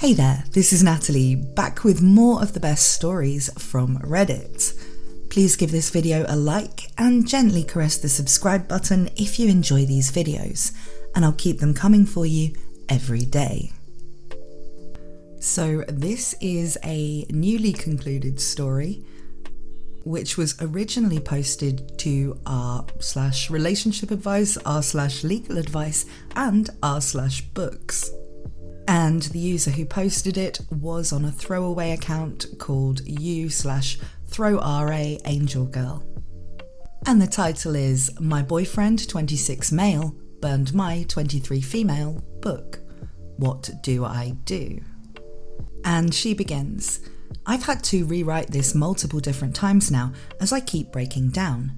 Hey there, this is Natalie, back with more of the best stories from Reddit. Please give this video a like and gently caress the subscribe button if you enjoy these videos, and I'll keep them coming for you every day. So this is a newly concluded story, which was originally posted to r/relationship advice, r/legal advice, and r/books. And the user who posted it was on a throwaway account called u/throwra angel girl. And the title is My Boyfriend 26 Male Burned My 23 Female Book. What do I do? And she begins, I've had to rewrite this multiple different times now as I keep breaking down.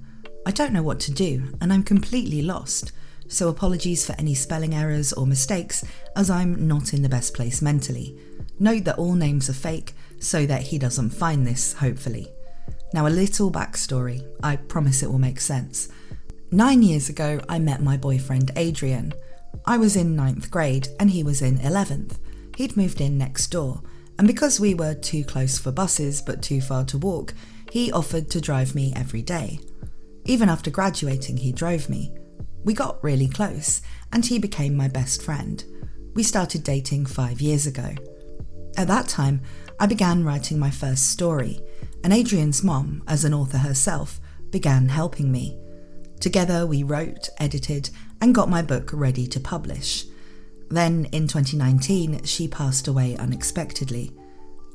I don't know what to do and I'm completely lost. So apologies for any spelling errors or mistakes as I'm not in the best place mentally. Note that all names are fake so that he doesn't find this, hopefully. Now a little backstory, I promise it will make sense. 9 years ago I met my boyfriend Adrian. I was in 9th grade and he was in 11th. He'd moved in next door, and because we were too close for buses but too far to walk, he offered to drive me every day. Even after graduating he drove me. We got really close, and he became my best friend. We started dating 5 years ago. At that time, I began writing my first story, and Adrian's mom, as an author herself, began helping me. Together we wrote, edited, and got my book ready to publish. Then, in 2019, she passed away unexpectedly.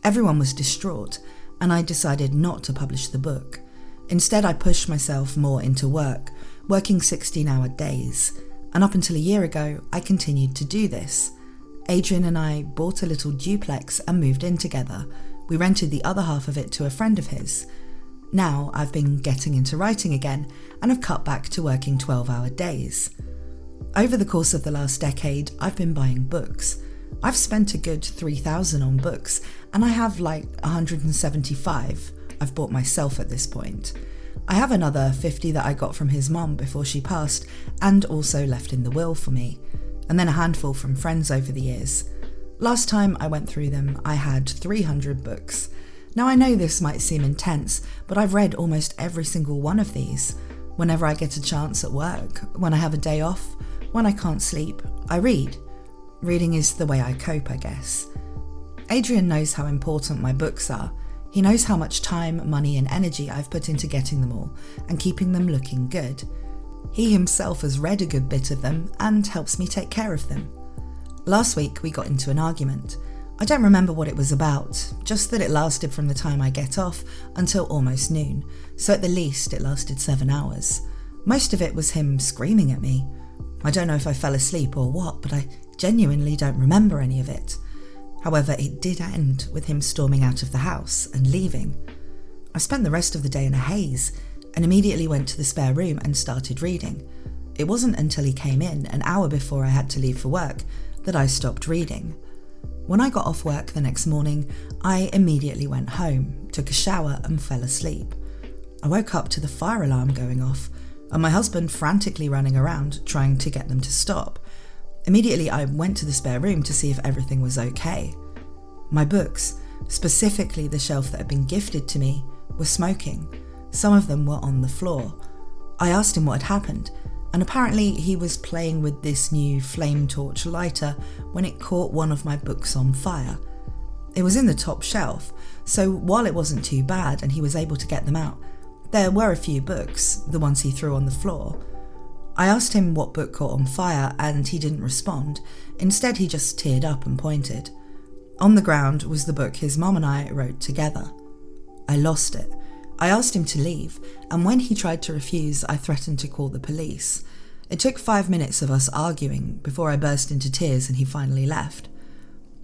Everyone was distraught, and I decided not to publish the book. Instead, I pushed myself more into work, working 16-hour days, and up until a year ago, I continued to do this. Adrian and I bought a little duplex and moved in together. We rented the other half of it to a friend of his. Now, I've been getting into writing again and have cut back to working 12-hour days. Over the course of the last decade, I've been buying books. I've spent a good $3,000 on books, and I have like 175 I've bought myself at this point. I have another 50 that I got from his mom before she passed and also left in the will for me, and then a handful from friends over the years. Last time I went through them, I had 300 books. Now I know this might seem intense, but I've read almost every single one of these. Whenever I get a chance at work, when I have a day off, when I can't sleep, I read. Reading is the way I cope, I guess. Adrian knows how important my books are. He knows how much time, money and energy I've put into getting them all and keeping them looking good. He himself has read a good bit of them and helps me take care of them. Last week we got into an argument. I don't remember what it was about, just that it lasted from the time I get off until almost noon, so at the least it lasted 7 hours. Most of it was him screaming at me. I don't know if I fell asleep or what, but I genuinely don't remember any of it. However, it did end with him storming out of the house and leaving. I spent the rest of the day in a haze and immediately went to the spare room and started reading. It wasn't until he came in an hour before I had to leave for work that I stopped reading. When I got off work the next morning, I immediately went home, took a shower and fell asleep. I woke up to the fire alarm going off and my husband frantically running around trying to get them to stop. Immediately, I went to the spare room to see if everything was okay. My books, specifically the shelf that had been gifted to me, were smoking. Some of them were on the floor. I asked him what had happened, and apparently he was playing with this new flame torch lighter when it caught one of my books on fire. It was in the top shelf, so while it wasn't too bad and he was able to get them out, there were a few books, the ones he threw on the floor. I asked him what book caught on fire and he didn't respond. Instead, he just teared up and pointed. On the ground was the book his mom and I wrote together. I lost it. I asked him to leave, and when he tried to refuse, I threatened to call the police. It took 5 minutes of us arguing before I burst into tears and he finally left.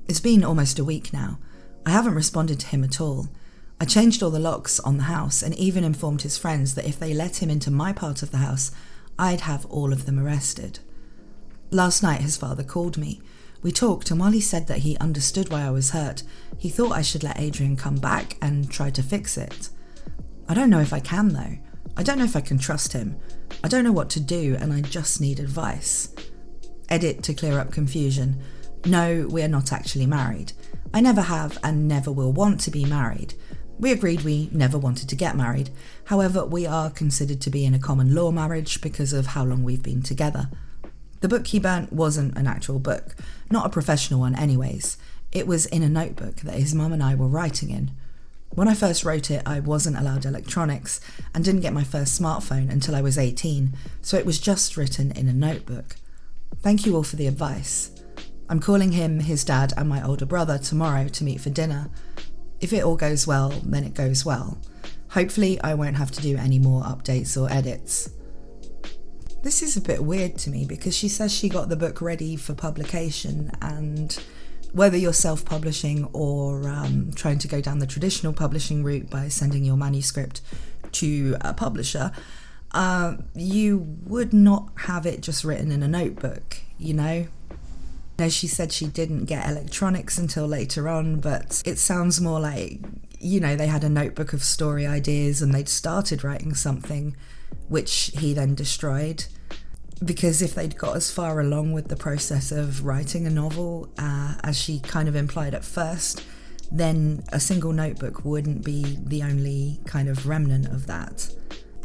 It's been almost a week now. I haven't responded to him at all. I changed all the locks on the house and even informed his friends that if they let him into my part of the house, I'd have all of them arrested. Last night his father called me. We talked, and while he said that he understood why I was hurt, he thought I should let Adrian come back and try to fix it. I don't know if I can though. I don't know if I can trust him. I don't know what to do and I just need advice. Edit to clear up confusion. No, we are not actually married. I never have and never will want to be married. We agreed we never wanted to get married. However, we are considered to be in a common law marriage because of how long we've been together. The book he burnt wasn't an actual book, not a professional one anyways. It was in a notebook that his mum and I were writing in. When I first wrote it, I wasn't allowed electronics and didn't get my first smartphone until I was 18, so it was just written in a notebook. Thank you all for the advice. I'm calling him, his dad, and my older brother tomorrow to meet for dinner. If it all goes well, then it goes well. Hopefully, I won't have to do any more updates or edits. This is a bit weird to me because she says she got the book ready for publication, and whether you're self-publishing or trying to go down the traditional publishing route by sending your manuscript to a publisher, you would not have it just written in a notebook, you know? Now, she said she didn't get electronics until later on, but it sounds more like, you know, they had a notebook of story ideas and they'd started writing something, which he then destroyed. Because if they'd got as far along with the process of writing a novel, as she kind of implied at first, then a single notebook wouldn't be the only kind of remnant of that.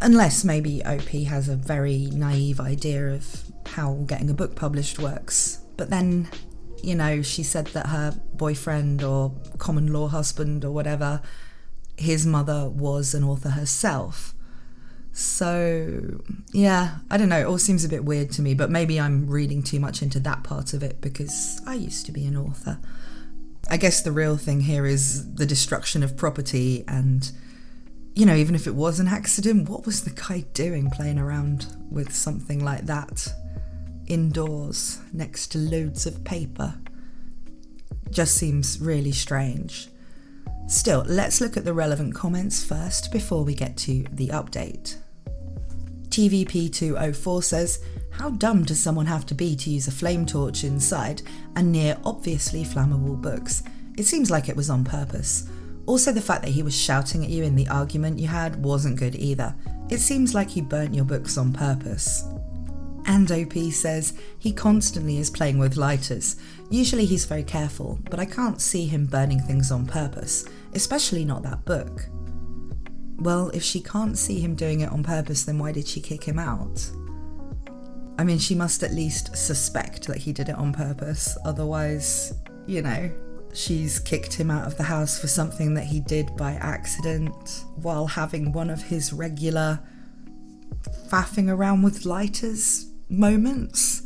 Unless maybe OP has a very naive idea of how getting a book published works. But then, you know, she said that her boyfriend or common law husband or whatever, his mother was an author herself. So, yeah, I don't know, it all seems a bit weird to me, but maybe I'm reading too much into that part of it because I used to be an author. I guess the real thing here is the destruction of property and, you know, even if it was an accident, what was the guy doing playing around with something like that indoors next to loads of paper? Just seems really strange. Still, let's look at the relevant comments first before we get to the update. TVP204 says, how dumb does someone have to be to use a flame torch inside and near obviously flammable books? It seems like it was on purpose. Also, the fact that he was shouting at you in the argument you had wasn't good either. It seems like he burnt your books on purpose. And OP says, he constantly is playing with lighters. Usually he's very careful, but I can't see him burning things on purpose, especially not that book. Well, if she can't see him doing it on purpose, then why did she kick him out? I mean, she must at least suspect that he did it on purpose, otherwise, you know, she's kicked him out of the house for something that he did by accident while having one of his regular faffing around with lighters moments.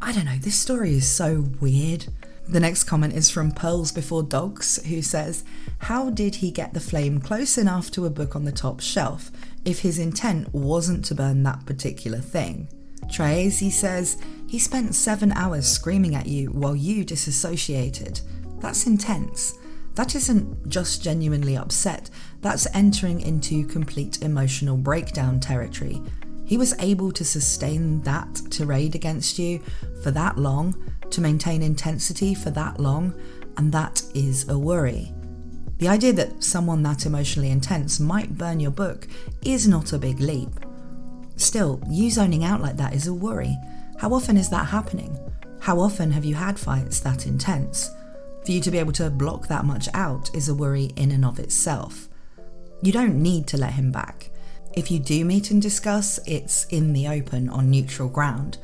I don't know, this story is so weird. The next comment is from Pearls Before Dogs, who says, how did he get the flame close enough to a book on the top shelf if his intent wasn't to burn that particular thing? Tracy says, he spent 7 hours screaming at you while you disassociated. That's intense. That isn't just genuinely upset, that's entering into complete emotional breakdown territory. He was able to sustain that tirade against you for that long, to maintain intensity for that long, and that is a worry. The idea that someone that emotionally intense might burn your book is not a big leap. Still, you zoning out like that is a worry. How often is that happening? How often have you had fights that intense? For you to be able to block that much out is a worry in and of itself. You don't need to let him back. If you do meet and discuss, it's in the open on neutral ground.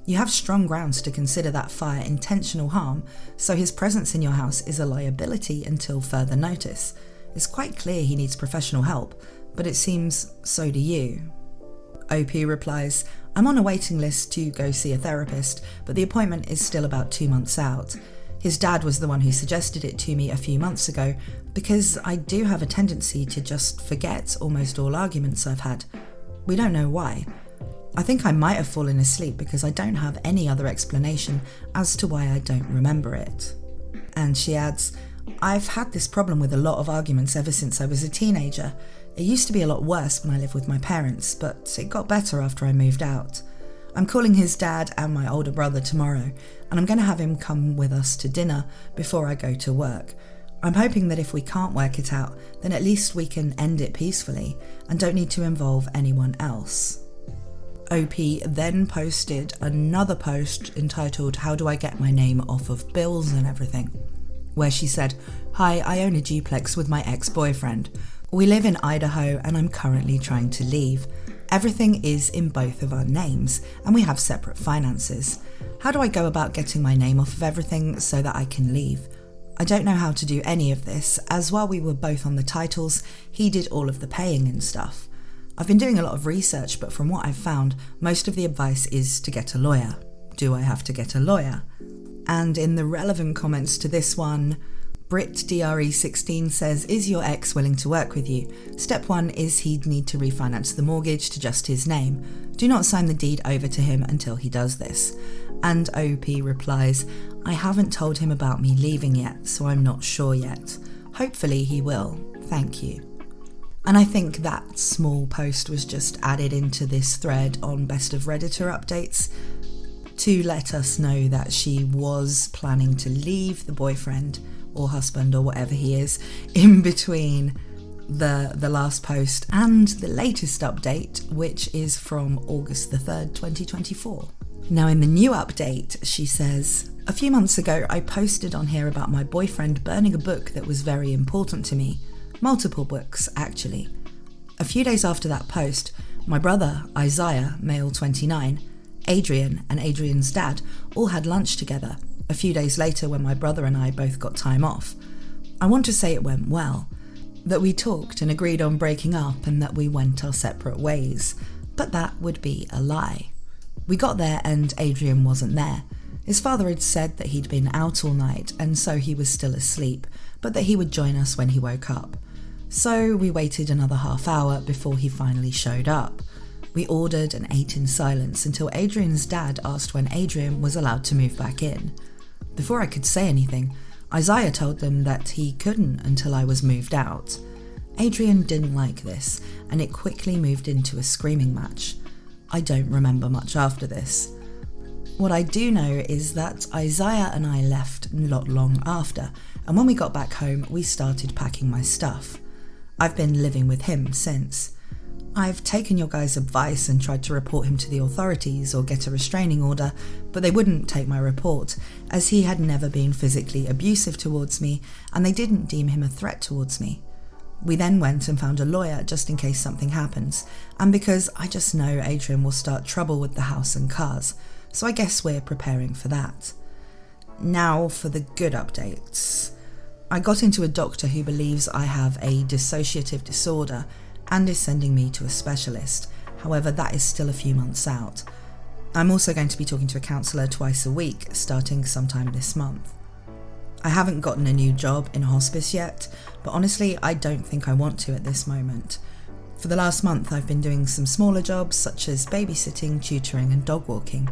You have strong grounds to consider that fire intentional harm, so his presence in your house is a liability until further notice. It's quite clear he needs professional help, but it seems so do you. OP replies, I'm on a waiting list to go see a therapist, but the appointment is still about 2 months out. His dad was the one who suggested it to me a few months ago because I do have a tendency to just forget almost all arguments I've had. We don't know why. I think I might have fallen asleep because I don't have any other explanation as to why I don't remember it. And she adds, I've had this problem with a lot of arguments ever since I was a teenager. It used to be a lot worse when I lived with my parents, but it got better after I moved out. I'm calling his dad and my older brother tomorrow, and I'm going to have him come with us to dinner before I go to work. I'm hoping that if we can't work it out, then at least we can end it peacefully and don't need to involve anyone else. OP then posted another post entitled, How do I get my name off of bills and everything? where she said, "Hi, I own a duplex with my ex-boyfriend. We live in Idaho and I'm currently trying to leave. Everything is in both of our names and we have separate finances. How do I go about getting my name off of everything so that I can leave? I don't know how to do any of this, as while we were both on the titles, he did all of the paying and stuff. I've been doing a lot of research, but from what I've found, most of the advice is to get a lawyer. Do I have to get a lawyer?" And in the relevant comments to this one, BritDRE16 says, "Is your ex willing to work with you? Step 1 is he'd need to refinance the mortgage to just his name. Do not sign the deed over to him until he does this." And OP replies, "I haven't told him about me leaving yet, so I'm not sure yet. Hopefully he will. Thank you." And I think that small post was just added into this thread on Best of Redditor updates to let us know that she was planning to leave the boyfriend or husband or whatever he is in between the last post and the latest update, which is from August the 3rd, 2024. Now in the new update, she says, "A few months ago I posted on here about my boyfriend burning a book that was very important to me. Multiple books, actually. A few days after that post, my brother, Isaiah, male 29, Adrian and Adrian's dad all had lunch together a few days later when my brother and I both got time off. I want to say it went well, that we talked and agreed on breaking up and that we went our separate ways, but that would be a lie. We got there and Adrian wasn't there. His father had said that he'd been out all night and so he was still asleep, but that he would join us when he woke up. So we waited another half hour before he finally showed up. We ordered and ate in silence until Adrian's dad asked when Adrian was allowed to move back in. Before I could say anything, Isaiah told them that he couldn't until I was moved out. Adrian didn't like this, and it quickly moved into a screaming match. I don't remember much after this. What I do know is that Isaiah and I left not long after, and when we got back home, we started packing my stuff. I've been living with him since. I've taken your guys' advice and tried to report him to the authorities or get a restraining order, but they wouldn't take my report, as he had never been physically abusive towards me, and they didn't deem him a threat towards me. We then went and found a lawyer just in case something happens, and because I just know Adrian will start trouble with the house and cars, so I guess we're preparing for that. Now for the good updates. I got into a doctor who believes I have a dissociative disorder and is sending me to a specialist. However, that is still a few months out. I'm also going to be talking to a counsellor twice a week, starting sometime this month. I haven't gotten a new job in hospice yet, but honestly, I don't think I want to at this moment. For the last month, I've been doing some smaller jobs such as babysitting, tutoring and dog walking.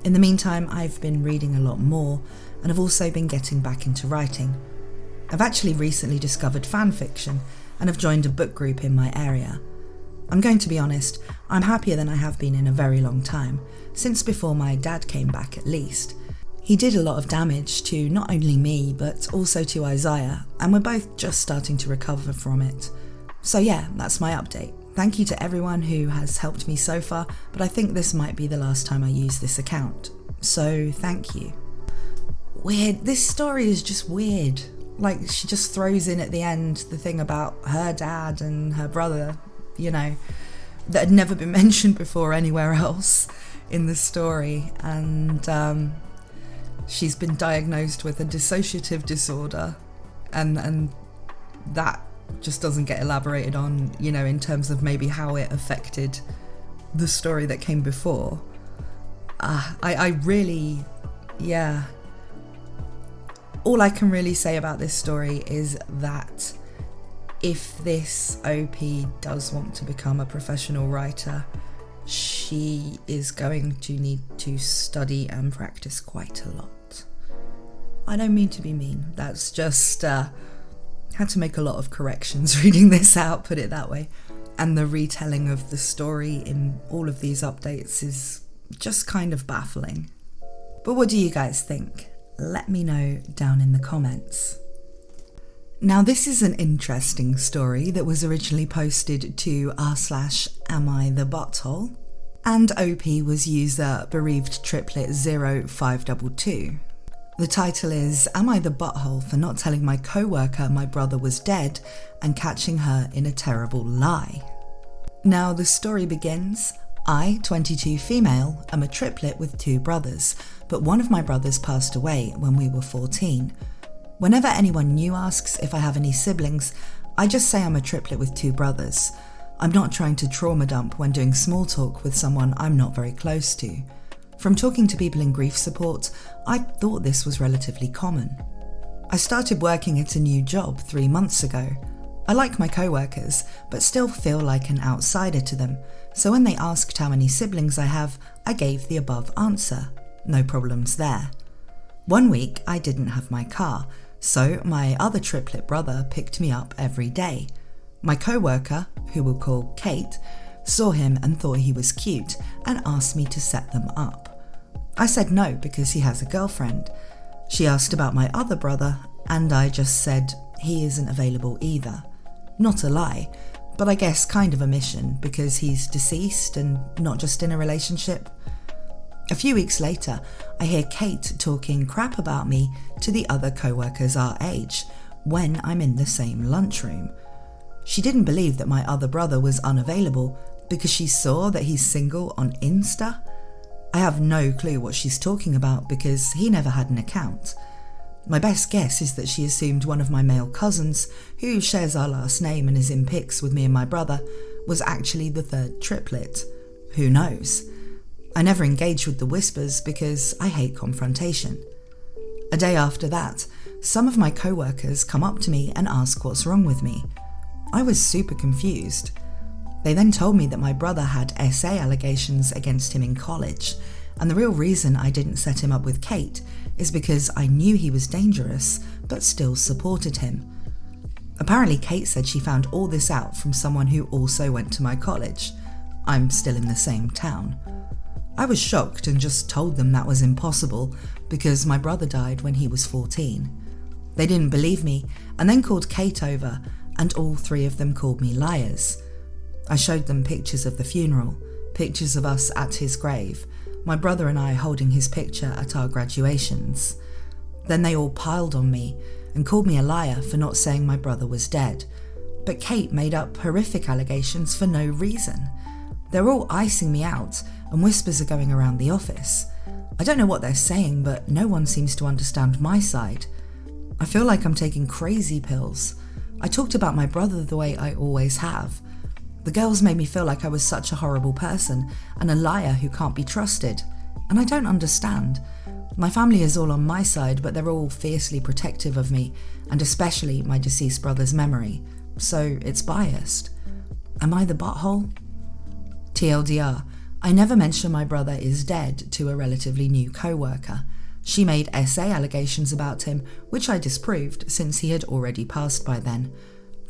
In the meantime, I've been reading a lot more and have also been getting back into writing. I've actually recently discovered fan fiction and have joined a book group in my area. I'm going to be honest, I'm happier than I have been in a very long time, since before my dad came back at least. He did a lot of damage to not only me, but also to Isaiah, and we're both just starting to recover from it. So yeah, that's my update. Thank you to everyone who has helped me so far, but I think this might be the last time I use this account. So thank you. Weird, this story is just weird. Like, she just throws in at the end the thing about her dad and her brother, you know, that had never been mentioned before anywhere else in the story. And she's been diagnosed with a dissociative disorder, and that just doesn't get elaborated on, you know, in terms of maybe how it affected the story that came before. I really, yeah. All I can really say about this story is that if this OP does want to become a professional writer, she is going to need to study and practice quite a lot. I don't mean to be mean, that's just, had to make a lot of corrections reading this out, put it that way. And the retelling of the story in all of these updates is just kind of baffling. But what do you guys think? Let me know down in the comments. Now this is an interesting story that was originally posted to r/amIthebutthole, and OP was user bereaved triplet 0522. The title is, Am I the butthole for not telling my coworker my brother was dead and catching her in a terrible lie? Now the story begins. I, 22 female, am a triplet with 2 brothers, but one of my brothers passed away when we were 14. Whenever anyone new asks if I have any siblings, I just say I'm a triplet with 2 brothers. I'm not trying to trauma dump when doing small talk with someone I'm not very close to. From talking to people in grief support, I thought this was relatively common. I started working at a new job 3 months ago. I like my co-workers, but still feel like an outsider to them, so when they asked how many siblings I have, I gave the above answer. No problems there. One week I didn't have my car, so my other triplet brother picked me up every day. My co-worker, who we'll call Kate, saw him and thought he was cute and asked me to set them up. I said no because he has a girlfriend. She asked about my other brother and I just said he isn't available either. Not a lie, but I guess kind of a mission because he's deceased and not just in a relationship. A few weeks later, I hear Kate talking crap about me to the other co-workers our age when I'm in the same lunchroom. She didn't believe that my other brother was unavailable because she saw that he's single on Insta. I have no clue what she's talking about because he never had an account. My best guess is that she assumed one of my male cousins, who shares our last name and is in pics with me and my brother, was actually the third triplet. Who knows? I never engage with the whispers because I hate confrontation. A day after that, some of my co-workers come up to me and ask what's wrong with me. I was super confused. They then told me that my brother had SA allegations against him in college, and the real reason I didn't set him up with Kate is because I knew he was dangerous, but still supported him. Apparently Kate said she found all this out from someone who also went to my college. I'm still in the same town. I was shocked and just told them that was impossible because my brother died when he was 14. They didn't believe me and then called Kate over, and all 3 of them called me liars. I showed them pictures of the funeral, pictures of us at his grave, my brother and I holding his picture at our graduations. Then they all piled on me and called me a liar for not saying my brother was dead. But Kate made up horrific allegations for no reason. They're all icing me out and whispers are going around the office. I don't know what they're saying, but no one seems to understand my side. I feel like I'm taking crazy pills. I talked about my brother the way I always have. The girls made me feel like I was such a horrible person and a liar who can't be trusted. And I don't understand. My family is all on my side, but they're all fiercely protective of me, and especially my deceased brother's memory. So it's biased. Am I the butthole? TLDR, I never mentioned my brother is dead to a relatively new co-worker. She made SA allegations about him, which I disproved since he had already passed by then.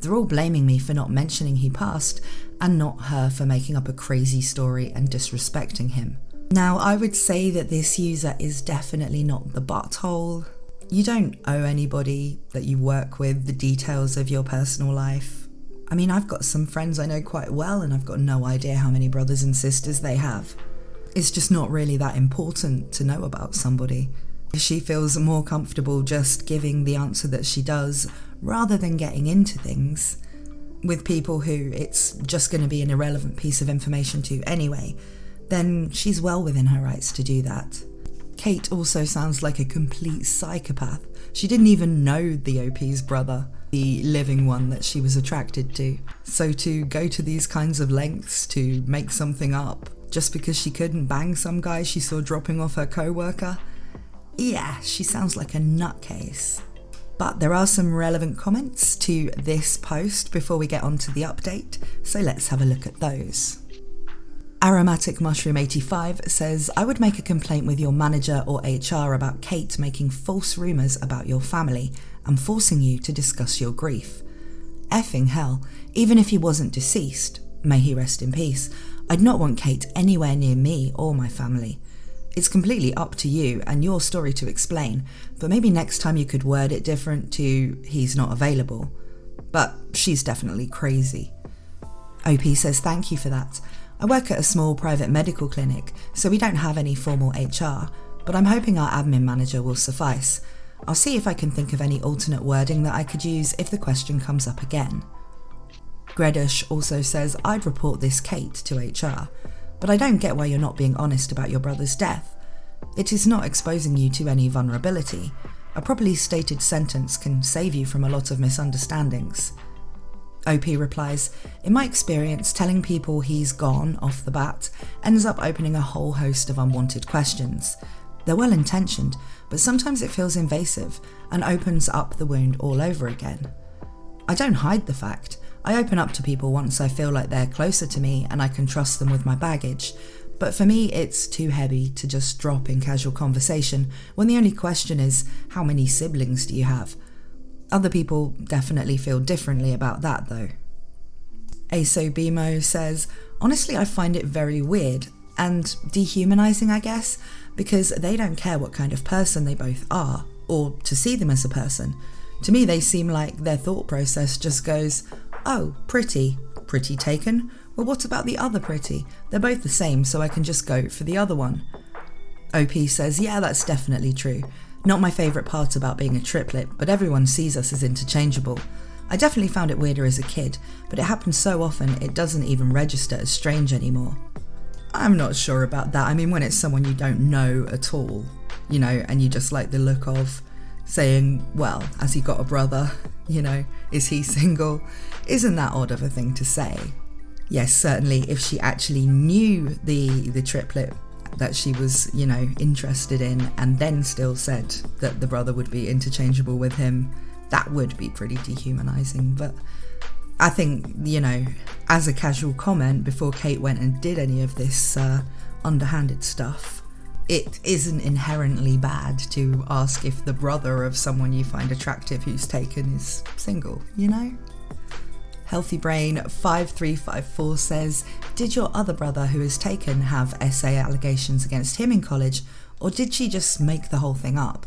They're all blaming me for not mentioning he passed, and not her for making up a crazy story and disrespecting him. Now, I would say that this user is definitely not the butthole. You don't owe anybody that you work with the details of your personal life. I mean, I've got some friends I know quite well, and I've got no idea how many brothers and sisters they have. It's just not really that important to know about somebody. If she feels more comfortable just giving the answer that she does, rather than getting into things with people who it's just going to be an irrelevant piece of information to anyway, then she's well within her rights to do that. Kate also sounds like a complete psychopath. She didn't even know the OP's brother, the living one that she was attracted to. So to go to these kinds of lengths to make something up just because she couldn't bang some guy she saw dropping off her co-worker, yeah, she sounds like a nutcase. But there are some relevant comments to this post before we get on to the update, so let's have a look at those. Aromatic Mushroom 85 says, I would make a complaint with your manager or HR about Kate making false rumours about your family and forcing you to discuss your grief. Effing hell, even if he wasn't deceased, may he rest in peace, I'd not want Kate anywhere near me or my family. It's completely up to you and your story to explain, but maybe next time you could word it different to he's not available. But she's definitely crazy. OP says thank you for that. I work at a small private medical clinic, so we don't have any formal HR, but I'm hoping our admin manager will suffice. I'll see if I can think of any alternate wording that I could use if the question comes up again. Gredish also says, I'd report this Kate to HR, but I don't get why you're not being honest about your brother's death. It is not exposing you to any vulnerability. A properly stated sentence can save you from a lot of misunderstandings. OP replies, in my experience, telling people he's gone off the bat ends up opening a whole host of unwanted questions. They're well intentioned, but sometimes it feels invasive and opens up the wound all over again. I don't hide the fact. I open up to people once I feel like they're closer to me and I can trust them with my baggage. But for me, it's too heavy to just drop in casual conversation when the only question is, how many siblings do you have? Other people definitely feel differently about that though. Aso Bimo says, honestly, I find it very weird and dehumanizing, I guess, because they don't care what kind of person they both are, or to see them as a person. To me, they seem like their thought process just goes, oh, pretty taken? Well, what about the other pretty? They're both the same, so I can just go for the other one. OP says, yeah, that's definitely true. Not my favourite part about being a triplet, but everyone sees us as interchangeable. I definitely found it weirder as a kid, but it happens so often it doesn't even register as strange anymore. I'm not sure about that. I mean, when it's someone you don't know at all, you know, and you just like the look of saying, well, has he got a brother? You know, is he single? Isn't that odd of a thing to say? Yes, certainly if she actually knew the triplet that she was, you know, interested in and then still said that the brother would be interchangeable with him, that would be pretty dehumanizing. But I think, you know, as a casual comment before Kate went and did any of this underhanded stuff, it isn't inherently bad to ask if the brother of someone you find attractive who's taken is single, you know? Healthy Brain 5354 says, did your other brother who is taken have SA allegations against him in college, or did she just make the whole thing up?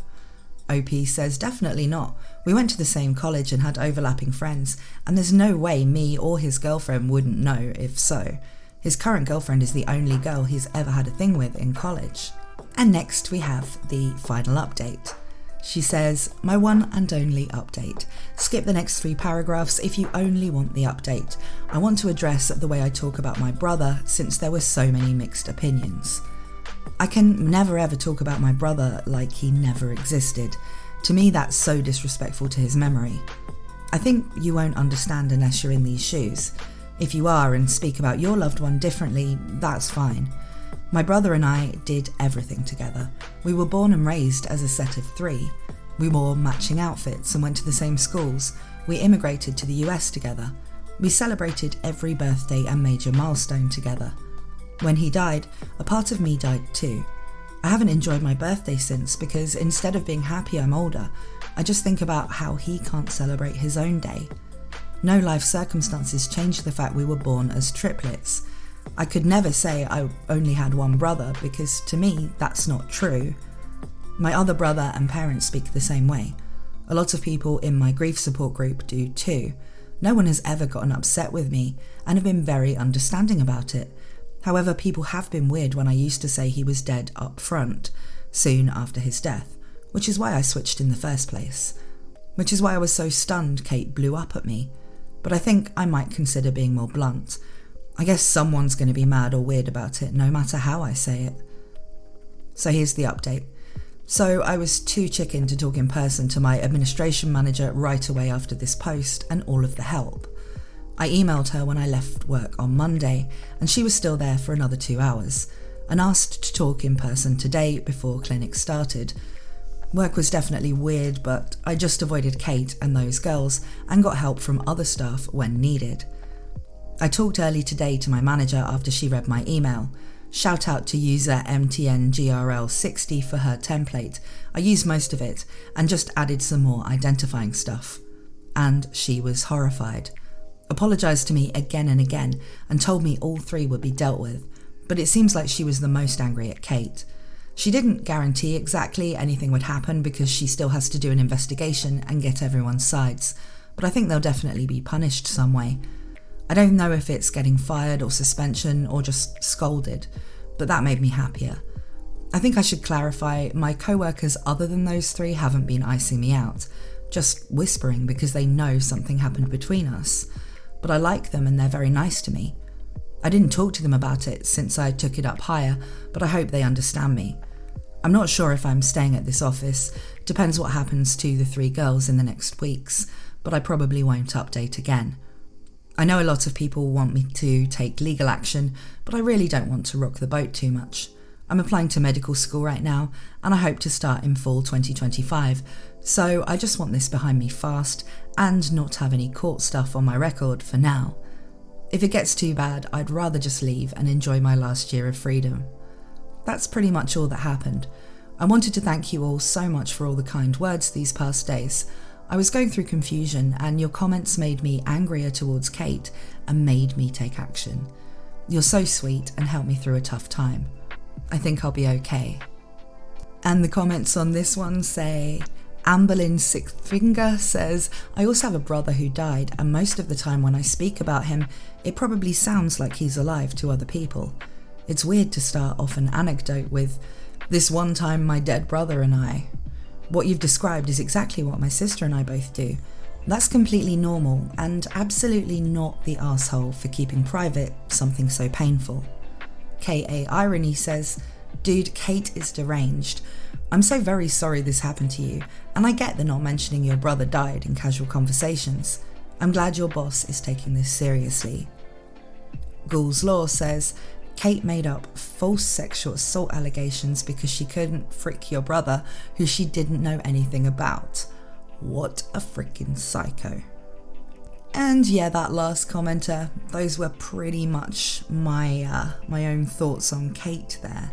OP says, definitely not. We went to the same college and had overlapping friends, and there's no way me or his girlfriend wouldn't know if so. His current girlfriend is the only girl he's ever had a thing with in college. And next we have the final update. She says, my one and only update. Skip the next 3 paragraphs if you only want the update. I want to address the way I talk about my brother since there were so many mixed opinions. I can never ever talk about my brother like he never existed. To me, that's so disrespectful to his memory. I think you won't understand unless you're in these shoes. If you are and speak about your loved one differently, that's fine. My brother and I did everything together. We were born and raised as a set of 3. We wore matching outfits and went to the same schools. We immigrated to the US together. We celebrated every birthday and major milestone together. When he died, a part of me died too. I haven't enjoyed my birthday since because instead of being happy I'm older, I just think about how he can't celebrate his own day. No life circumstances change the fact we were born as triplets. I could never say I only had one brother because to me that's not true. My other brother and parents speak the same way. A lot of people in my grief support group do too. No one has ever gotten upset with me and have been very understanding about it. However, people have been weird when I used to say he was dead up front, soon after his death, which is why I switched in the first place. Which is why I was so stunned Kate blew up at me. But I think I might consider being more blunt. I guess someone's going to be mad or weird about it, no matter how I say it. So here's the update. So I was too chicken to talk in person to my administration manager right away after this post and all of the help. I emailed her when I left work on Monday, and she was still there for another 2 hours, and asked to talk in person today before clinic started. Work was definitely weird, but I just avoided Kate and those girls and got help from other staff when needed. I talked early today to my manager after she read my email. Shout out to user MTNGRL60 for her template. I used most of it and just added some more identifying stuff. And she was horrified. Apologised to me again and again and told me all 3 would be dealt with, but it seems like she was the most angry at Kate. She didn't guarantee exactly anything would happen because she still has to do an investigation and get everyone's sides, but I think they'll definitely be punished some way. I don't know if it's getting fired or suspension or just scolded, but that made me happier. I think I should clarify, my co-workers other than those three haven't been icing me out, just whispering because they know something happened between us. But I like them and they're very nice to me. I didn't talk to them about it since I took it up higher, but I hope they understand me. I'm not sure if I'm staying at this office, depends what happens to the three girls in the next weeks, but I probably won't update again. I know a lot of people want me to take legal action, but I really don't want to rock the boat too much. I'm applying to medical school right now, and I hope to start in fall 2025, so I just want this behind me fast and not have any court stuff on my record for now. If it gets too bad, I'd rather just leave and enjoy my last year of freedom. That's pretty much all that happened. I wanted to thank you all so much for all the kind words these past days. I was going through confusion, and your comments made me angrier towards Kate and made me take action. You're so sweet and helped me through a tough time. I think I'll be okay. And the comments on this one say, Amberlyn's sixth finger says, I also have a brother who died, and most of the time when I speak about him, it probably sounds like he's alive to other people. It's weird to start off an anecdote with, this one time my dead brother and I. What you've described is exactly what my sister and I both do. That's completely normal and absolutely not the arsehole for keeping private something so painful. K.A. Irony says, Dude, Kate is deranged. I'm so very sorry this happened to you, and I get the not mentioning your brother died in casual conversations. I'm glad your boss is taking this seriously. Ghoul's Law says, Kate made up false sexual assault allegations because she couldn't frick your brother, who she didn't know anything about. What a freaking psycho. And yeah, that last commenter, those were pretty much my own thoughts on Kate there.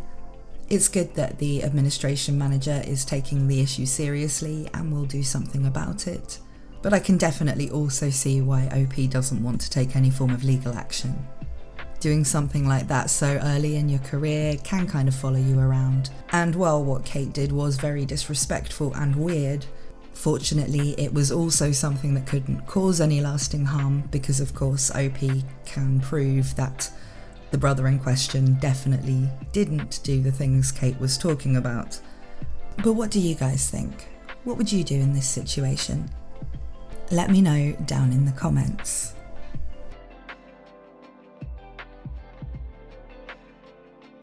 It's good that the administration manager is taking the issue seriously and will do something about it. But I can definitely also see why OP doesn't want to take any form of legal action. Doing something like that so early in your career can kind of follow you around. And while what Kate did was very disrespectful and weird, fortunately it was also something that couldn't cause any lasting harm because of course OP can prove that the brother in question definitely didn't do the things Kate was talking about. But what do you guys think? What would you do in this situation? Let me know down in the comments.